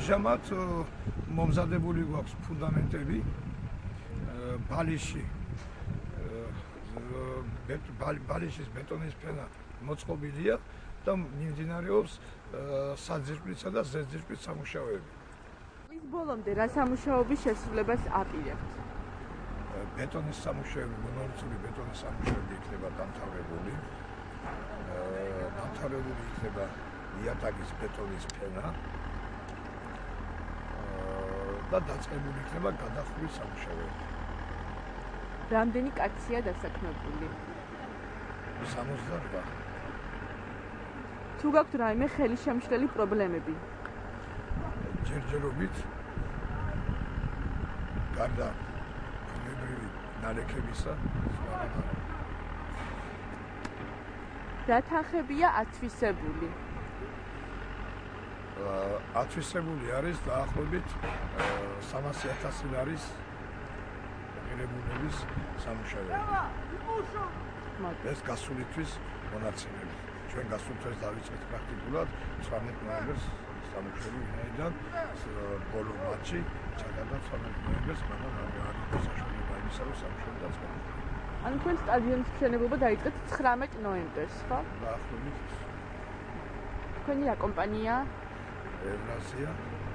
ამჟამად მომზადებული გვაქვს ფუნდამენტები ბალიში ბალიშის ბეტონის ფენა მოწყობილია და მიმდინარეობს საძირკვლისა და ზედზირკვლის სამუშაოები. მის ბოლომდე რა სამუშაოების შესრულებას აპირებთ? ბეტონის სამუშაოები, მონოლითური ბეტონის სამუშაოები იქნება დამთავრებული. დამთავრებული იქნება იატაკის ბეტონის ფენა და დაწყებული იქნება გადახურვის სამუშაოები. რამდენი კაცია დასაქმებული? 68. თუ გაქვთ რაიმე ხელისშემშლელი პრობლემები? ჯერჯერობით გარდა ბუნებრივი ნალექებისა რა თანხებია ათვისებული? ათვისებული არის დაახლოებით 300,000 ლარის ღირებულების სამუშაოები. ეს გასულისთვის მონაცემები. ჩვენ გასულ თვეს დავიწყეთ პრაქტიკულად 18 ნოემბერს სამუშაოები, ვინაიდან ბოლო მატჩი ჩატარდა 18 ნოემბერს, მაგრამ არ საშუალება იმისა, რომ სამუშაოები დაწყებულიყო. ანუ თქვენ სტადიონის მშენებლობა დაიწყეთ 19 ნოემბერს, ხო? დაახლოებით. თქვენი რა კომპანია? ევრაზია,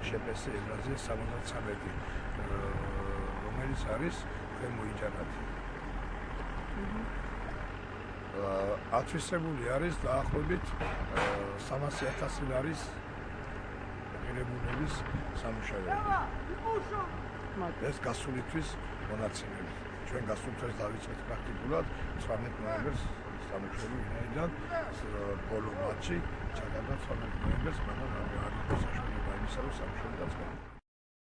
შპს ევრაზია 73, რომელიც არის ქვემოიჯანათი. ათვისებული არის დაახლოებით 300,000 ლარის ღირებულების სამუშაოები. ეს გასულისთვის მონაცემები. ჩვენ გასულ თვეს დავიწყეთ პრაქტიკულად 18 ნოემბერს სამუშაოები, ვინაიდან ბოლო მატჩი ჩატარდა 18 ნოემბერს, მაგრამ არ საშუალება იმისა, რომ სამუშაოები დაწყებულიყო.